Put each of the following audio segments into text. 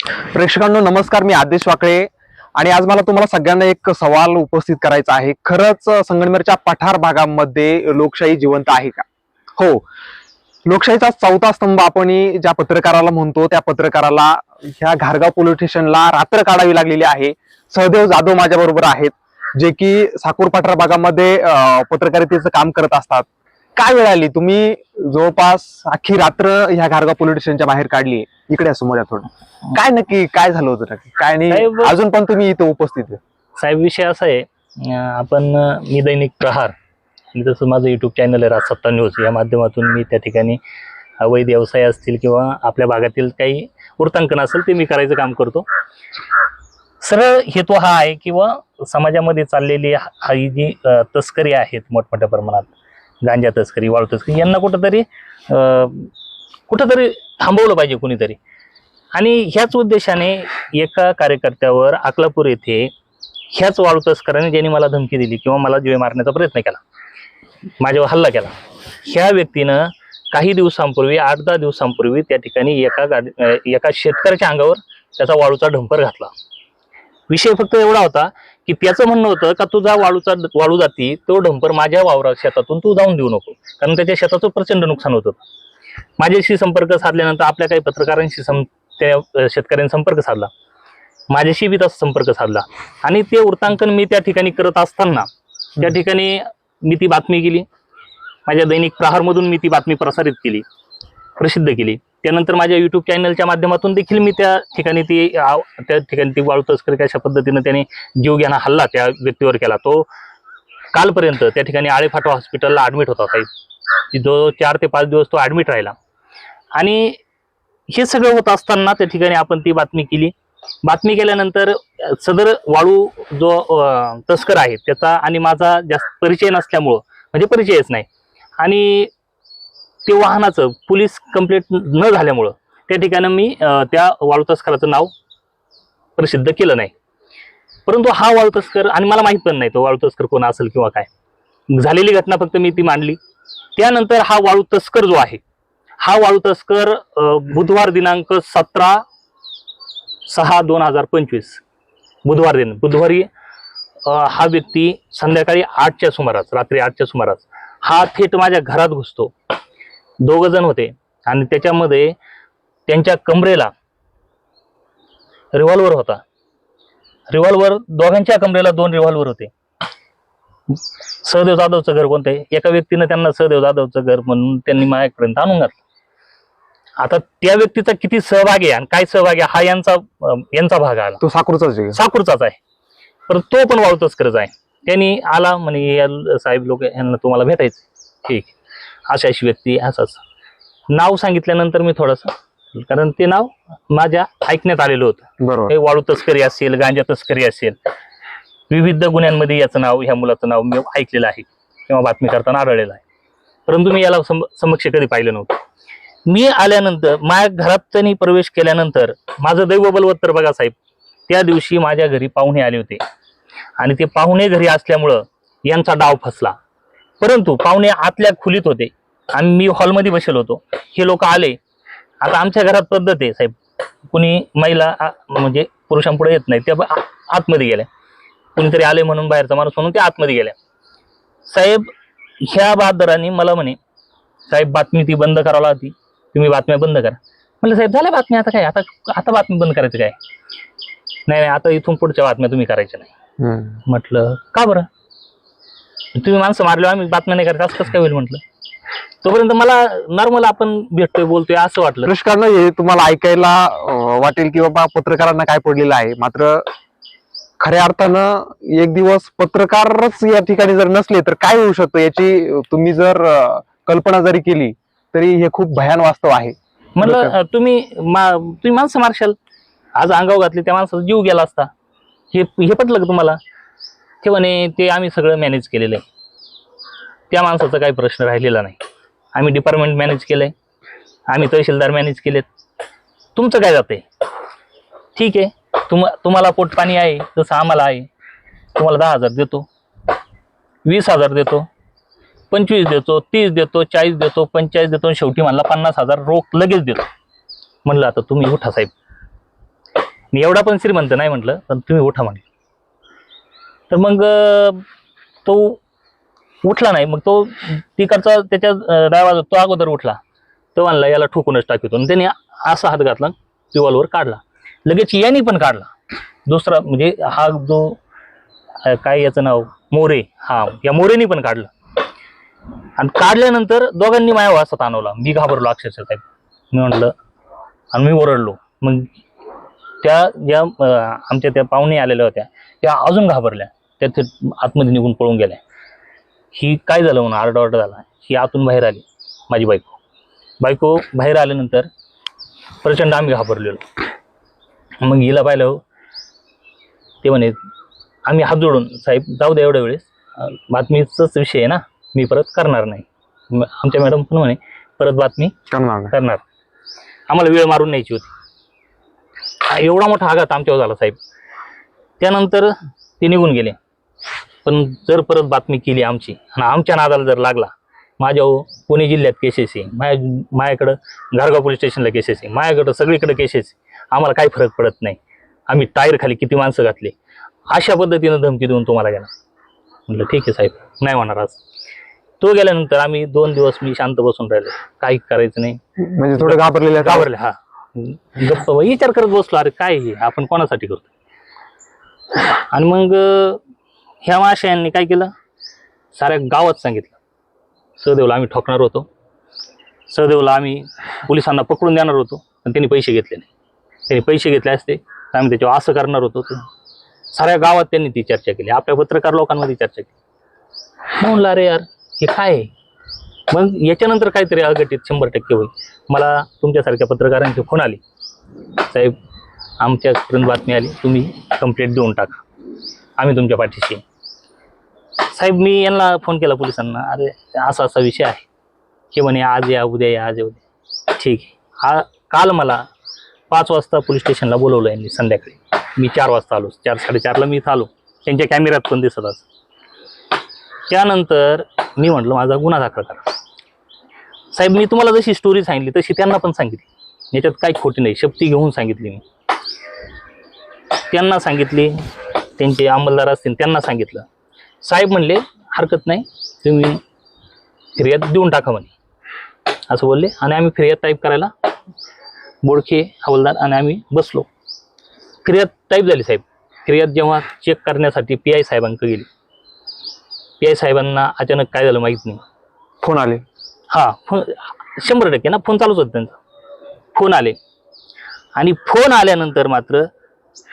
प्रेक्षकांनो नमस्कार, मी आदेश वाकळे आणि आज मला तुम्हाला सगळ्यांना एक सवाल उपस्थित करायचा आहे. खरंच संगमनेरच्या पठार भागामध्ये लोकशाही जिवंत आहे का? हो, लोकशाहीचा चौथा स्तंभ आपण ज्या पत्रकाराला म्हणतो त्या पत्रकाराला ह्या घारगाव पोलीस स्टेशनला रात्र काढावी लागलेली आहे. सहदेव जाधव माझ्या बरोबर आहेत, जे की साकूर पठार भागामध्ये पत्रकारितेचं काम करत असतात. काय वेळ आली, तुम्ही जवळपास अख्खी रात्र ह्या घारगाव पोलीस स्टेशनच्या बाहेर काढली. इकडे या समोर या थोडं. काय नक्की काय झालं होतं नक्की काय नाही, अजून पण तुम्ही इथे उपस्थित आहे? साहेब, विषय असा आहे, मी दैनिक प्रहार आणि तसं माझं युट्यूब चॅनल आहे राजसत्ता न्यूज, या माध्यमातून मी त्या ठिकाणी अवैध व्यवसाय असतील किंवा आपल्या भागातील काही वृत्तांकन असेल ते मी करायचं काम करतो. सरळ हेतू हा आहे किंवा समाजामध्ये चाललेली ही जी तस्करी आहेत मोठमोठ्या प्रमाणात, गांजा तस्करी, वाळू तस्करी, यांना कुठंतरी थांबवलं पाहिजे कुणीतरी. आणि ह्याच उद्देशाने एका कार्यकर्त्यावर अकलापूर येथे ह्याच वाळू तस्कराने ज्यांनी मला धमकी दिली किंवा मला जीवे मारण्याचा प्रयत्न केला, माझ्यावर हल्ला केला, ह्या व्यक्तीनं काही दिवसांपूर्वी 8-10 दिवसांपूर्वी त्या ठिकाणी एका शेतकऱ्याच्या अंगावर त्याचा वाळूचा ढंपर घातला. विषय फक्त एवढा होता की त्याचं म्हणणं होतं का तुझा वाळू जाती तो ढंपर माझ्या वावरा शेतातून तू जाऊन देऊ नको, कारण त्याच्या शेताचं प्रचंड नुकसान होतं. माझ्याशी संपर्क साधल्यानंतर आपल्या काही पत्रकारांशी त्या शेतकऱ्यांनी संपर्क साधला, माझ्याशी बी तसा संपर्क साधला आणि ते वृत्तांकन मी त्या ठिकाणी करत असताना त्या ठिकाणी मी ती बातमी केली. माझ्या दैनिक प्रहारमधून मी ती बातमी प्रसारित केली, प्रसिद्ध केली. त्यानंतर माझ्या युट्यूब चॅनलच्या माध्यमातून देखील मी त्या ठिकाणी ती वाळू तस्करी कशा पद्धतीनं त्याने जीवघेणा हल्ला त्या व्यक्तीवर केला. तो कालपर्यंत त्या ठिकाणी आळेफाटा हॉस्पिटलला ऍडमिट होता साहेब. जो 4 ते 5 दिवस तो ऍडमिट राहिला. आणि हे सगळं होत असताना त्या ठिकाणी आपण ती बातमी केली. बातमी केल्यानंतर सदर वाळू जो तस्कर आहे त्याचा आणि माझा जास्त परिचय नसल्यामुळं, म्हणजे परिचयच नाही, आणि ते वाहनाचं पोलीस कंप्लेंट न झाल्यामुळं त्या ठिकाणी मी त्या वाळू तस्कराचं नाव प्रसिद्ध केलं नाही. परंतु हा वाळू तस्कर, आणि मला माहित पण नाही तो वाळू तस्कर कोण असेल किंवा काय, झालेली घटना फक्त मी ती मांडली. त्यानंतर हा वाळू तस्कर जो आहे, हा वाळू तस्कर बुधवार दिनांक 17/6/2025 बुधवारी हा व्यक्ती संध्याकाळी 8च्या सुमारास, रात्री 8च्या सुमारास हा थेट माझ्या घरात घुसतो. 2 जण होते आणि त्याच्यामध्ये त्यांच्या कमरेला रिव्हॉल्वर होता. दोघांच्या कमरेला 2 रिव्हॉल्वर होते. सहदेव जाधवचं घर कोणतं आहे, एका व्यक्तीनं त्यांना सहदेव जाधवचं घर म्हणून त्यांनी माझ्यापर्यंत आणून घातलं. आता त्या व्यक्तीचा किती सहभाग आहे आणि काय सहभाग आहे हा यांचा भाग आला. तो साकूरचाच आहे, परंतु तो पण वाळू तस्करच आहे. त्यांनी आला म्हणे, साहेब लोक यांना तुम्हाला भेटायचं. ठीक, अशी व्यक्ती, असंच नाव सांगितल्यानंतर मी थोडस, कारण ते नाव माझ्या ऐकण्यात आलेलं होतं. बरोबर, वाळू तस्करी असेल, गांजा तस्करी असेल, विविध गुन्ह्यांमध्ये याचं नाव, ह्या मुलाचं नाव मी ऐकलेलं आहे किंवा बातमी करताना आढळलेलं आहे. परंतु मी याला समक्ष कधी पाहिलं नव्हतं. मी आल्यानंतर माझ्या घरात त्यांनी प्रवेश केल्यानंतर माझं दैव बलवत्तर बघा साहेब, त्या दिवशी माझ्या घरी पाहुणे आले होते आणि ते पाहुणे घरी असल्यामुळं यांचा डाव फसला. परंतु पाहुणे आतल्या खोलीत होते आणि मी हॉलमध्ये बसेल होतो. हे लोक आले. आता आमच्या घरात पद्धत आहे साहेब, कुणी महिला म्हणजे पुरुषांपुढे येत नाही, त्या आतमध्ये गेल्या. कुणीतरी आले म्हणून, बाहेरचा माणूस म्हणून ते आतमध्ये गेल्या. साहेब, ह्या बहादरांनी मला म्हणे, साहेब बातमी ती बंद करावं लागती, तुम्ही बातम्या बंद करा. म्हणलं साहेब झाल्या बातम्या, आता काय, आता बातमी बंद करायचं काय? नाही, आता इथून पुढच्या बातम्या तुम्ही करायच्या नाही. म्हटलं का बरं? तुम्ही माणसं मारल्यावर आम्ही बातम्या नाही करायचं, असं कसं काय होईल म्हटलं. तोपर्यंत मला नॉर्मल आपण भेटतोय, बोलतोय असं वाटलं. दर्शकांना हे तुम्हाला ऐकायला वाटेल की बाबा पत्रकारांना काय पडलेलं आहे, मात्र खऱ्या अर्थानं एक दिवस पत्रकारच या ठिकाणी जर नसले तर काय होऊ शकतं याची तुम्ही जर कल्पना जरी केली तरी हे खूप भयान वास्तव आहे. म्हणलं तुम्ही माणसं मारशाल, आज अंगावर घातली, त्या माणसाचा जीव गेला असता, हे पटलं का तुम्हाला? ते म्हणे ते आम्ही सगळं मॅनेज केलेलं आहे, त्या माणसाचा काही प्रश्न राहिलेला नाही, आम्ही डिपार्टमेंट मॅनेज केलंय, आम्ही तहसीलदार मॅनेज केलेत, तुमचं काय जातंय? ठीक आहे, तुम्हाला पोटपाणी आहे जसं आम्हाला आहे, तुम्हाला 10,000 देतो, 20,000 देतो, 25 देतो, 30 देतो, 40 देतो, 45 देतो, शेवटी म्हणला 50,000 रोख लगेच देतो. म्हणलं आता तुम्ही उठा साहेब. मी एवढा पण श्रीमंत नाही म्हटलं, पण तुम्ही उठा म्हटलं. तर मग तो उठला नाही. मग तो तिकडचा त्याच्या डावा तो अगोदर उठला. तो म्हणला याला ठोकूनच टाकतो, आणि त्याने असा हात घातला, रिव्हॉल्वर काढला. लगेच यांनी पण काढला दुसरा, म्हणजे हा जो काय याचं नाव मोरे, हा या मोरेनी पण काढलं. आणि काढल्यानंतर दोघांनी माझ्या वासात आणवला. मी घाबरलो अक्षरशः साहेब. मी म्हटलं, आणि मी ओरडलो. मग त्या ज्या आमच्या त्या पाहुणे आलेल्या होत्या त्या अजून घाबरल्या, त्या आतमध्ये निघून पळून गेल्या. ही काय झालं म्हणून आरडाओरडा झाला. ही आतून बाहेर आली माझी बायको बाहेर आल्यानंतर प्रचंड आम्ही घाबरलेलो. मग हिला पाहिलं, ते म्हणे आम्ही हात जोडून, साहेब जाऊ द्या, एवढ्या वेळेस बातमीचाच विषय आहे ना, मी परत करणार नाही. आमच्या मॅडम पण म्हणे परत बातमी करणार, आम्हाला वेळ मारून न्यायची होती. एवढा मोठा आघात आमच्यावर झाला साहेब. त्यानंतर ते निघून गेले. पण जर परत बातमी केली आमची आणि आमच्या नादाला जर लागला, माझ्यावर पुणे जिल्ह्यात केसेस आहे, माझ्याकडं घारगाव पोलीस स्टेशनला केसेस आहे, माझ्याकडं सगळीकडे केसेस, आम्हाला काही फरक पडत नाही, आम्ही टायर खाली किती माणसं घातले, अशा पद्धतीनं धमकी देऊन तुम्हाला गेला. म्हटलं ठीक आहे साहेब, नाही होणार आज. तो गेल्यानंतर आम्ही 2 दिवस मी शांत बसून राहिलो, काही करायचं नाही. म्हणजे थोडं घाबरले. हा, गप्प विचार करत बसलो, अरे काय हे आपण कोणासाठी करतो. आणि मग ह्या माश्यांनी काय केलं, साऱ्या गावात सांगितलं. सहदेवला आम्ही ठोकणार होतो, सहदेवला आम्ही पोलिसांना पकडून देणार होतो, पण त्यांनी पैसे घेतले नाही. त्यांनी पैसे घेतले असते तर आम्ही त्याच्यावर असं करणार होतो. साऱ्या गावात त्यांनी ती चर्चा केली, आपल्या पत्रकार लोकांमध्ये चर्चा केली. म्हणलं अरे यार हे काय आहे. मग याच्यानंतर काहीतरी अघटित 100% होईल. मला तुमच्यासारख्या पत्रकारांचे फोन आले, साहेब आमच्यापर्यंत बातमी आली, तुम्ही कंप्लेंट देऊन टाका, आम्ही तुमच्या पाठीशी. साहेब मी यांना फोन केला पोलिसांना, अरे असा असा विषय आहे. हे म्हणे आज या उद्या या, आज या उद्या. ठीक आहे. काल मला 5 वाजता पोलीस स्टेशनला बोलवलं यांनी संध्याकाळी. मी 4 वाजता आलो, 4-4:30ला मी इथं आलो. त्यांच्या कॅमेऱ्यात पण दिसत असं. त्यानंतर मी म्हटलं माझा गुन्हा दाखल करा. साहेब मी तुम्हाला जशी स्टोरी सांगितली तशी त्यांना पण सांगितली, याच्यात काही खोटी नाही, शपथी घेऊन सांगितली. मी त्यांना सांगितली, त्यांचे अंमलदार असतील त्यांना सांगितलं. साहेब म्हणले हरकत नाही, तुम्ही फिर्याद देऊन टाका म्हणे, असं बोलले. आणि आम्ही फिर्याद टाईप करायला, बोडखे हवालदार आणि आम्ही बसलो. फिर्याद टाईप झाली साहेब. फिर्याद जेव्हा चेक करण्यासाठी PI साहेबांकडे गेली, PI साहेबांना अचानक काय झालं माहीत नाही, फोन आले. हा फोन 100% ना, फोन चालूच होता त्यांचा. फोन आले आणि फोन आल्यानंतर मात्र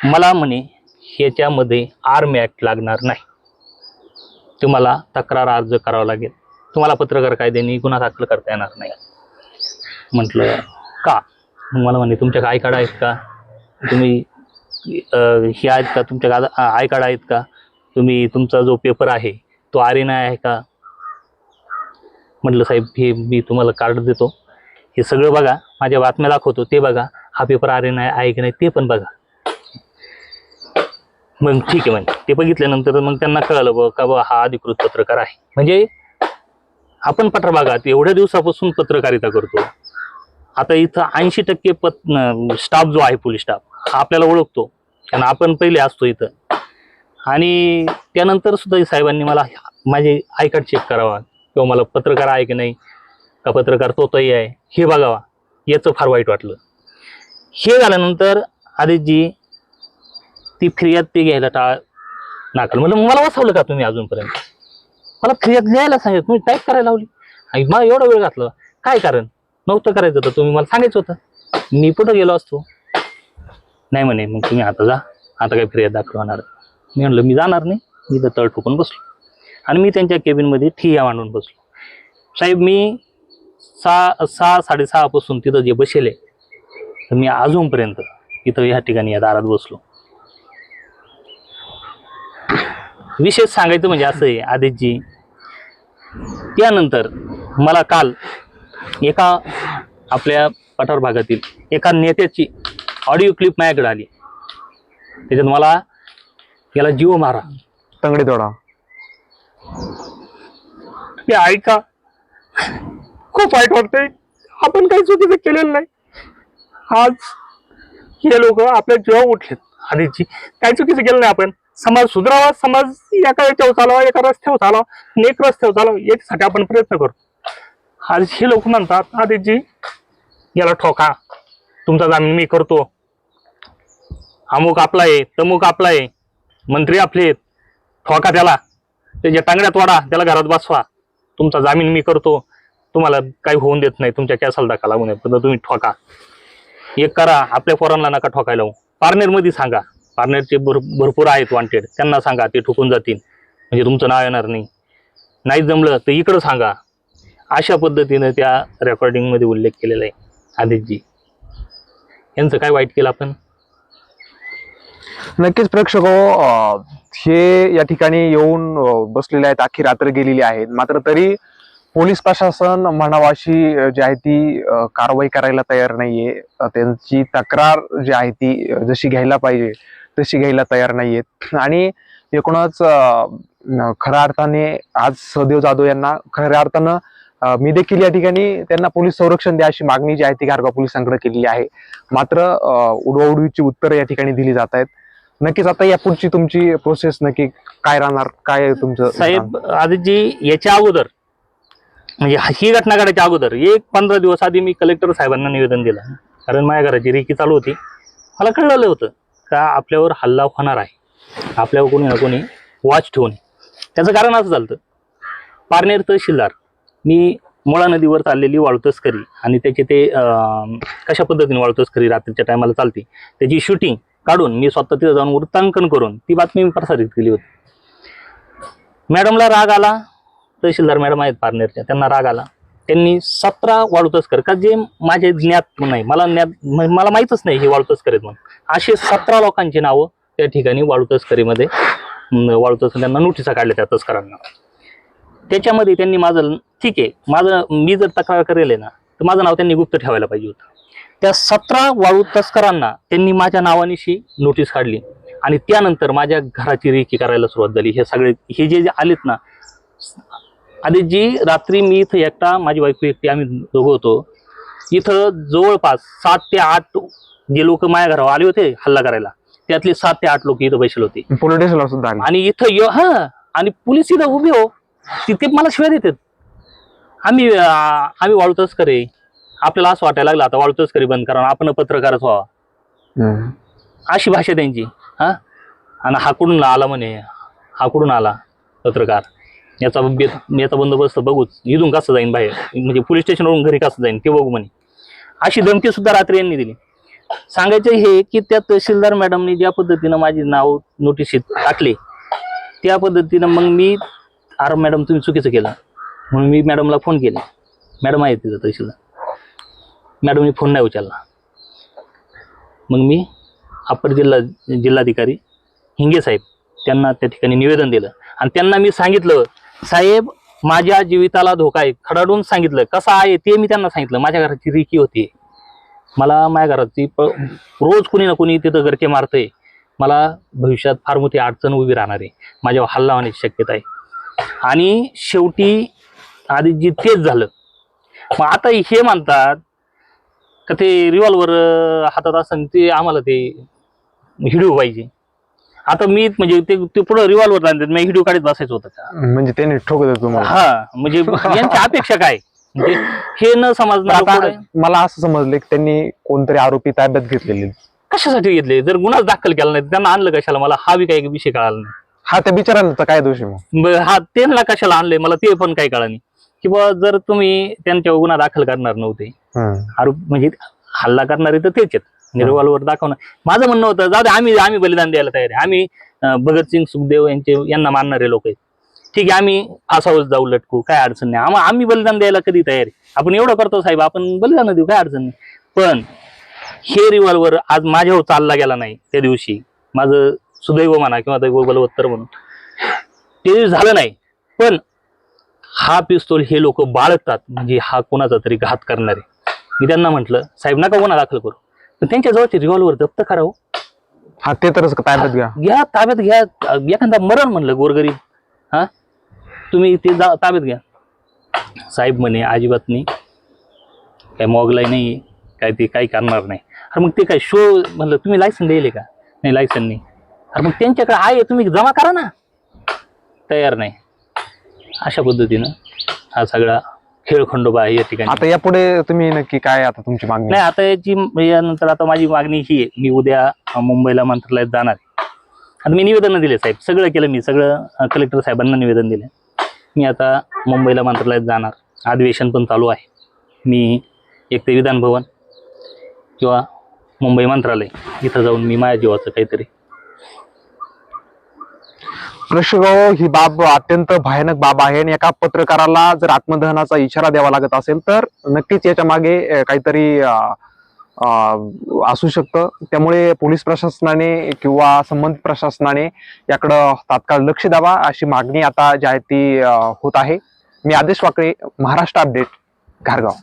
मला म्हणे ह्याच्यामध्ये आर्म ॲक्ट लागणार नाही, तुम्हाला तक्रार अर्ज करावा लागेल, तुम्हाला पत्रकार कायद्याने गुन्हा दाखल करता येणार नाही. म्हटलं का. मग मला म्हणे तुमच्या आय कार्ड आहेत का, तुम्ही हे आहेत का, तुमच्या आय कार्ड आहेत का, तुम्ही तुमचा जो पेपर आहे तो RNI आहे का. म्हटलं साहेब हे मी तुम्हाला कार्ड देतो, हे सगळं बघा, माझ्या बातम्या दाखवतो ते बघा, हा पेपर RNI आहे की नाही ते पण बघा. मग ठीक आहे म्हणजे ते बघितल्यानंतर मग त्यांना कळलं का बा हा अधिकृत पत्रकार आहे. म्हणजे आपण पठारभागात एवढ्या दिवसापासून पत्रकारिता करतो, आता इथं 80% स्टाफ जो आहे पोलीस स्टाफ हा आपल्याला ओळखतो, कारण आपण पहिले असतो इथं. आणि त्यानंतर सुद्धा साहेबांनी मला माझे आय कार्ड चेक करावा, किंवा मला पत्रकार आहे की नाही, का पत्रकार तोही आहे हे बघावा, याचं फार वाईट वाटलं. हे झाल्यानंतर आदितजी ती फिर्याद ते घ्यायला नाकारलं. म्हणजे मला वाचवलं का तुम्ही अजूनपर्यंत, मला फिर्याद लिहायला सांगितलं, तुम्ही टाईप करायला लावली, आणि मला एवढा वेळ घातला, काय कारण नव्हतं करायचं तर तुम्ही मला सांगायचं होतं, मी पुढं गेलो असतो. नाही म्हणे मग तुम्ही आता जा, आता काही फिर्याद दाखल होणार. मी म्हणलं मी जाणार नाही, मी तर तळ ठोकून बसलो आणि मी त्यांच्या केबिनमध्ये ठिय्या मांडून बसलो. साहेब मी 6-6:30 पासून तिथं जे बसेले, तर मी अजूनपर्यंत इथं ह्या ठिकाणी या दारात बसलो. विशेष सांगायचं म्हणजे असं आहे आदितजी, त्यानंतर मला काल एका आपल्या पठार भागातील एका नेत्याची ऑडिओ क्लिप माझ्याकडे आली. त्याच्यात मला याला जीव मारा, तंगडी तोडा, ते ऐका, खूप वाईट वाटतंय. आपण काही चुकीचं केलेलं नाही. आज हे लोक आपल्या जीवा उठलेत. आधीची काय चुकीचं केलं नाही आपण. समाज सुधारावा, समाज एका याच्यावर चालावा, एका रस्त्यावर चालावा, एक रस्त्यावर चालावा, याच्यासाठी आपण प्रयत्न करतो. आज हे लोक म्हणतात आधीची याला ठोका, तुमचा जामीन मी करतो, अमुक आपला आहे, तमुक आपला आहे, मंत्री आपले आहेत, ठोका त्याला, त्याच्या टांगड्यात वाडा, त्याला घरात बसवा, तुमचा जामीन मी करतो, तुम्हाला काही होऊन देत नाही, तुमच्या कॅसाला धक्का लागू नये, पण तुम्ही ठोका. एक करा, आपल्या पोरांना नका ठोकायला लावू. पारनेर मध्ये सांगा, पारनेरचे भरपूर आहेत वॉन्टेड, त्यांना सांगा, ते ठोकून जातील, म्हणजे तुमचं नाव येणार नाही. नाही जमलं तर इकडं सांगा. अशा पद्धतीने त्या रेकॉर्डिंग मध्ये उल्लेख केलेला आहे. आदितजी यांचं काय वाईट केलं आपण? नक्कीच प्रेक्षक हे या ठिकाणी येऊन बसलेले आहेत, अख्खी रात्र गेलेली आहेत, मात्र तरी पोलीस प्रशासन म्हणावं अशी जी आहे ती कारवाई करायला तयार नाहीये. त्यांची तक्रार जी आहे ती जशी घ्यायला पाहिजे तशी घ्यायला तयार नाहीयेत. आणि एकूणच खऱ्या अर्थाने आज सहदेव जाधव यांना खऱ्या अर्थानं मी देखील या ठिकाणी त्यांना पोलीस संरक्षण द्या अशी मागणी जी आहे ती घारगाव पोलिसांकडे केलेली आहे. मात्र उडवाउडवीची उत्तरं या ठिकाणी दिली जात आहेत. नक्कीच आता या पुढची तुमची प्रोसेस नक्की काय राहणार, काय तुमचं? साहेब आदितजी, याच्या अगोदर म्हणजे ही घटना घडायच्या अगोदर 15 दिवस आधी मी कलेक्टर साहेबांना निवेदन दिलं. कारण माझ्या घराची रेकी चालू होती. मला कळलं होतं का आपल्यावर हल्ला होणार आहे, आपल्यावर कोणी ना कोणी वॉच ठेवून. त्याचं कारण असं झालं, पारनेर तहसीलदार मी मुळा नदीवर चाललेली वाळू तस्करी आणि त्याचे ते कशा पद्धतीने वाळू तस्करी रात्रीच्या टायमाला चालते त्याची शूटिंग काढून मी स्वतः तिथं जाऊन वृत्तांकन करून ती बातमी मी प्रसारित केली होती. मॅडमला राग आला, तहसीलदार मॅडम आहेत पारनेरच्या, त्यांना राग आला. त्यांनी 17 वाळू तस्कर, का जे माझे ज्ञात नाही, मला माहीतच नाही हे वाळू तस्कर आहेत म्हणून, असे 17 लोकांची नावं त्या ठिकाणी वाळू तस्करीमध्ये वाळू तस्कर त्यांना नोटिसा काढल्या त्या तस्करांना. त्याच्यामध्ये त्यांनी माझं, ठीक आहे, मी जर तक्रार करेल ना तर माझं नाव त्यांनी गुप्त ठेवायला पाहिजे होतं. त्या 17 वाळू तस्करांना त्यांनी माझ्या नावानिशी नोटीस काढली आणि त्यानंतर माझ्या घराची रेकी करायला सुरुवात झाली. हे सगळे हे जे आलेत ना, आदितजी, रात्री मी इथं एकटा, माझी बायको एकटी, आम्ही दोघं होतो इथं. जवळपास 7 ते 8 जे लोक माझ्या घरावर आले होते हल्ला करायला, त्यातले 7 ते 8 लोक इथं बसले होते. पोलीस सुद्धा आले आणि इथं आणि पोलीस इथं उभे हो, तिथे मला शिवाय देतात. आम्ही वाळू तस्कर आहे, आपल्याला असं वाटायला लागलं आता वाळू तस्करी बंद करा, आपण पत्रकारच व्हावा, अशी भाषा त्यांची. आणि हा कुठून आला म्हणे, हा कुठून आला पत्रकार, याचा बंदोबस्त बघूच, इथून कसं जाईन बाहेर, म्हणजे पोलीस स्टेशनवरून घरी कसं जाईन ते बघू म्हणे. अशी धमकी सुद्धा रात्री यांनी दिली. सांगायचं हे की त्या तहसीलदार मॅडमनी ज्या पद्धतीनं माझे नाव नोटीशीत टाकले त्या पद्धतीनं मग मी, अरे मॅडम तुम्ही चुकीचं केलं म्हणून मी मॅडमला फोन केला. मॅडम आहे तिथं तहसीलदार, मॅडमनी फोन नाही उचलला. मग मी अप्पर जिल्हाधिकारी हिंगे साहेब त्यांना त्या ठिकाणी निवेदन दिलं आणि त्यांना मी सांगितलं, साहेब माझ्या जीविताला धोका आहे, खडाडून सांगितलं. कसं आहे ते मी त्यांना सांगितलं. माझ्या घराची रेकी होती, मला माझ्या घराची रोज कुणी ना कुणी तिथं गरके मारतंय, मला भविष्यात फार मोठी अडचण उभी राहणार आहे, माझ्यावर हल्ला होण्याची शक्यता आहे. आणि शेवटी आधी तेच झालं. मग आता हे म्हणतात का ते रिव्हॉल्वर हातात असताना ते आम्हाला ते हिडिओ पाहिजे. आता मी म्हणजे ते पुढे रिव्हॉल्वर आणतात, मी हिडिओ काढत बसायचं होतं का? म्हणजे त्यांनी ठोकत तुम्हाला? हा, म्हणजे यांची अपेक्षा काय, म्हणजे हे न समजणार. मला असं समजलं की त्यांनी कोणतरी आरोपी ताब्यात घेतलेले. कशासाठी घेतले? जर गुन्हा दाखल केला नाही त्यांना आणलं कशाला? मला हा बी काही विषय कळाला नाही. हा, त्या बिचारांचा काय दोष आहे मग? हा, त्यांना कशाला आणले मला ते पण काही कळा नाही. किंवा जर तुम्ही त्यांच्यावर गुन्हा दाखल करणार नव्हते, आरोप म्हणजे हल्ला करणारे तर तेच आहेत, रिव्हॉल्वर दाखवणार. माझं म्हणणं होतं जाऊ दे, आम्ही बलिदान द्यायला तयार आहे, आम्ही भगतसिंग सुखदेव यांना मानणारे लोक आहेत, ठीक आहे, आम्ही फासावर जाऊ लटकू, काय अडचण नाही, आम्ही बलिदान द्यायला कधी तयार आहे. आपण एवढं करतो साहेब, आपण बलिदान देऊ, काय अडचण नाही. पण हे रिव्हॉल्वर आज माझ्यावर चालला गेला नाही, त्या दिवशी माझं सुदैव म्हणा किंवा दैव बलवत्तर म्हणून ते झालं नाही. पण हा पिस्तूल हे लोक बाळगतात, म्हणजे हा कोणाचा तरी घात करणार आहे. मी त्यांना म्हटलं, साहेब नका गुन्हा दाखल करू, पण त्यांच्या जवळचे रिव्हॉल्वर जप्त करावं. हा, ते तरच ताब्यात घ्या, ताब्यात घ्या. एखादा मरण म्हणलं गोरगरीब, हा तुम्ही ते ताब्यात घ्या. साहेब म्हणे अजिबात नाही, काय मोगलाई नाही, काय ते काही करणार नाही. अरे मग ते काय शो म्हणलं तुम्ही लायसन द्यायले का? नाही लायसन नाही. अरे मग त्यांच्याकडे आहे तुम्ही जमा करा ना. तयार नाही. अशा पद्धतीनं हा सगळा खेळखंडोबा आहे या ठिकाणी. आता यापुढे तुम्ही नक्की काय आता तुमची मागणी? नाही आता यानंतर आता माझी मागणी ही आहे, मी उद्या मुंबईला मंत्रालयात जाणार आहे. आता मी निवेदन दिले साहेब, सगळं केलं मी, सगळं कलेक्टर साहेबांना निवेदन दिले. मी आता मुंबईला मंत्रालयात जाणार, अधिवेशन पण चालू आहे. मी एक ते विधान भवन किंवा मुंबई मंत्रालय इथं जाऊन मी माझ्या जीवाचं काहीतरी. प्रेक्षकांनो, ही बाब अत्यंत भयानक बाब आहे आणि एका पत्रकाराला जर आत्मदहनाचा इशारा द्यावा लागत असेल तर नक्कीच याच्या मागे काहीतरी असू शकतं. त्यामुळे पोलीस प्रशासनाने किंवा संबंधित प्रशासनाने याकडं तात्काळ लक्ष द्यावा अशी मागणी आता जी आहे ती होत आहे. मी आदेश वाकळे, महाराष्ट्र अपडेट, घारगाव.